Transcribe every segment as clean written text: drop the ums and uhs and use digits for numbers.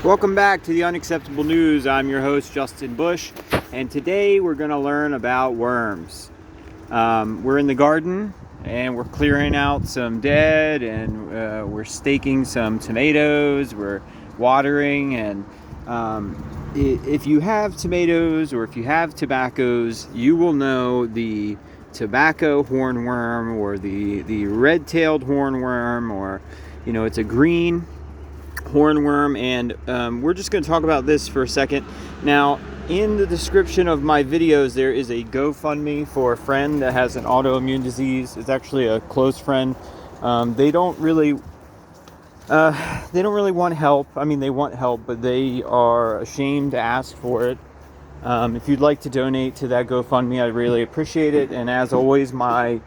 Welcome back to the Unacceptable News. I'm your host, Justin Bush, and today we're going to learn about worms. We're in the garden, and we're clearing out some dead, and we're staking some tomatoes. We're watering, and if you have tomatoes or if you have tobaccos, you will know the tobacco hornworm or the red-tailed hornworm, or it's a green hornworm, and we're just going to talk about this for a second. Now, in the description of my videos, there is a GoFundMe for a friend that has an autoimmune disease. It's actually a close friend. They don't really want help. I mean, they want help, but they are ashamed to ask for it. If you'd like to donate to that GoFundMe, I'd really appreciate it. And as always, my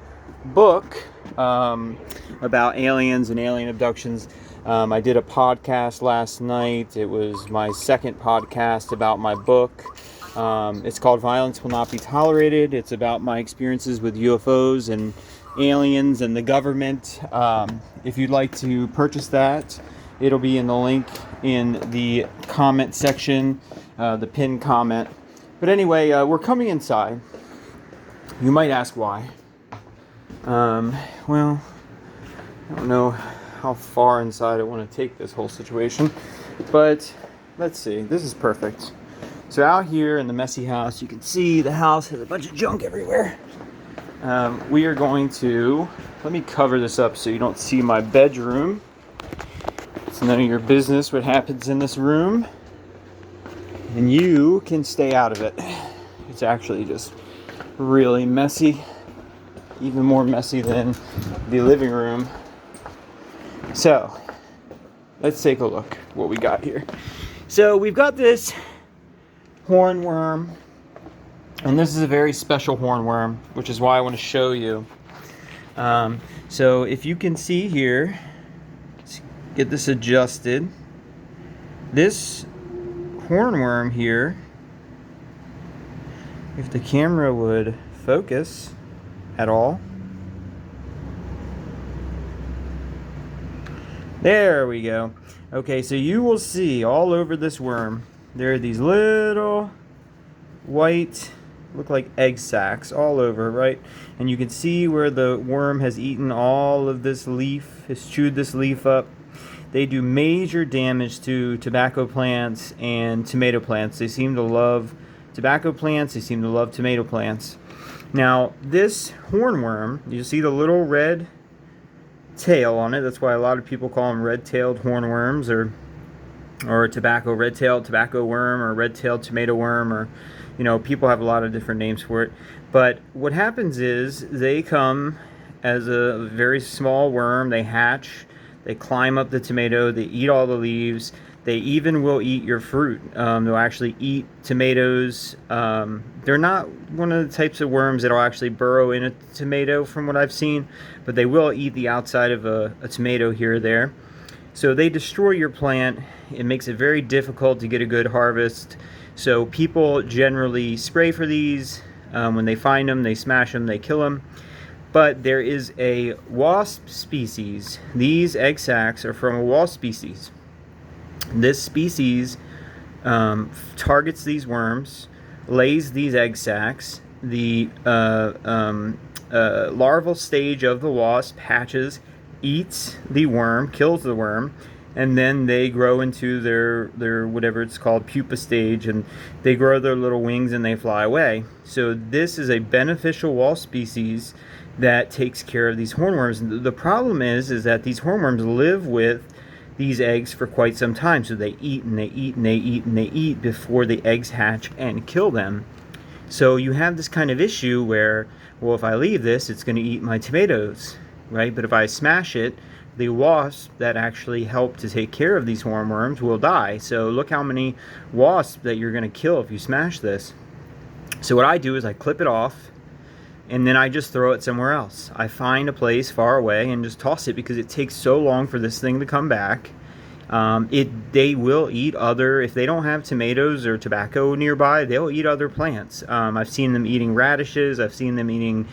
book about aliens and alien abductions. I did a podcast last night. It was my second podcast about my book. It's called Violence Will Not Be Tolerated. It's about my experiences with UFOs and aliens and the government. If you'd like to purchase that, it'll be in the link in the comment section, the pinned comment. But anyway, we're coming inside. You might ask why. Well, I don't know how far inside I want to take this whole situation, but let's see. This is perfect. So out here in the messy house, you can see the house has a bunch of junk everywhere. We are going to, let me cover this up so you don't see my bedroom. It's none of your business what happens in this room, and you can stay out of it. It's actually just really messy, even more messy than the living room. So, let's take a look what we got here. So, we've got this hornworm, and this is a very special hornworm, which is why I want to show you. So, if you can see here, let's get this adjusted. This hornworm here, if the camera would focus at all. There we go. Okay, so you will see all over this worm, there are these little white, look like egg sacs all over, right? And you can see where the worm has eaten all of this leaf, has chewed this leaf up. They do major damage to tobacco plants and tomato plants. They seem to love tobacco plants, they seem to love tomato plants. Now, this hornworm, you see the little red tail on it. That's why a lot of people call them red-tailed hornworms, or tobacco red-tailed tobacco worm, or red-tailed tomato worm, or people have a lot of different names for it. But what happens is they come as a very small worm. They hatch, they climb up the tomato, they eat all the leaves. They even will eat your fruit. They'll actually eat tomatoes. They're not one of the types of worms that'll actually burrow in a tomato from what I've seen, but they will eat the outside of a tomato here or there. So they destroy your plant. It makes it very difficult to get a good harvest. So people generally spray for these. When they find them, they smash them, they kill them. But there is a wasp species. These egg sacs are from a wasp species. This species targets these worms, lays these egg sacs. The larval stage of the wasp hatches, eats the worm, kills the worm, and then they grow into their whatever it's called, pupa stage, and they grow their little wings and they fly away. So this is a beneficial wasp species that takes care of these hornworms. The problem is that these hornworms live with these eggs for quite some time. So they eat and they eat and they eat and they eat before the eggs hatch and kill them. So you have this kind of issue where, well, if I leave this, it's going to eat my tomatoes, right? But if I smash it, the wasps that actually help to take care of these hornworms will die. So look how many wasps that you're going to kill if you smash this. So what I do is I clip it off, and then I just throw it somewhere else. I find a place far away and just toss it, because it takes so long for this thing to come back. They will eat other, if they don't have tomatoes or tobacco nearby, they'll eat other plants. I've seen them eating radishes. I've seen them eating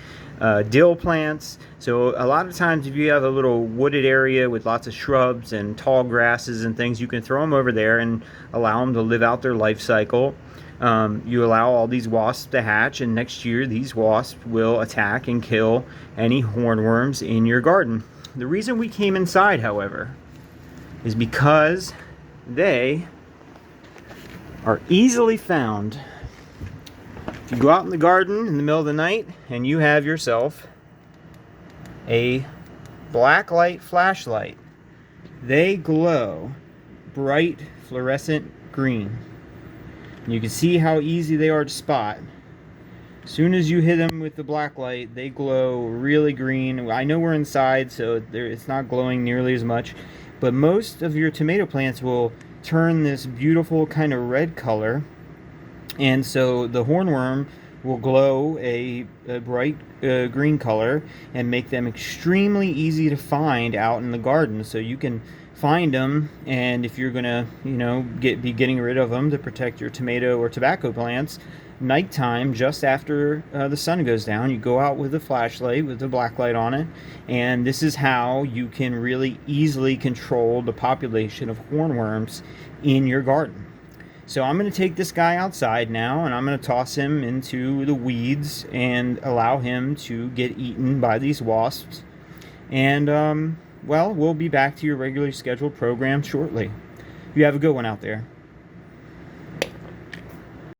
dill plants. So a lot of times if you have a little wooded area with lots of shrubs and tall grasses and things, you can throw them over there and allow them to live out their life cycle. You allow all these wasps to hatch, and next year these wasps will attack and kill any hornworms in your garden. The reason we came inside, however, is because they are easily found. If you go out in the garden in the middle of the night and you have yourself a black light flashlight, they glow bright fluorescent green. And you can see how easy they are to spot. As soon as you hit them with the black light, they glow really green. I know we're inside, so it's not glowing nearly as much, but most of your tomato plants will turn this beautiful kind of red color, and so the hornworm will glow a bright green color and make them extremely easy to find out in the garden. So you can find them, and if you're gonna, be getting rid of them to protect your tomato or tobacco plants, nighttime, just after the sun goes down, you go out with a flashlight with the black light on it, and this is how you can really easily control the population of hornworms in your garden. So I'm going to take this guy outside now, and I'm going to toss him into the weeds and allow him to get eaten by these wasps. And, well, we'll be back to your regularly scheduled program shortly. You have a good one out there.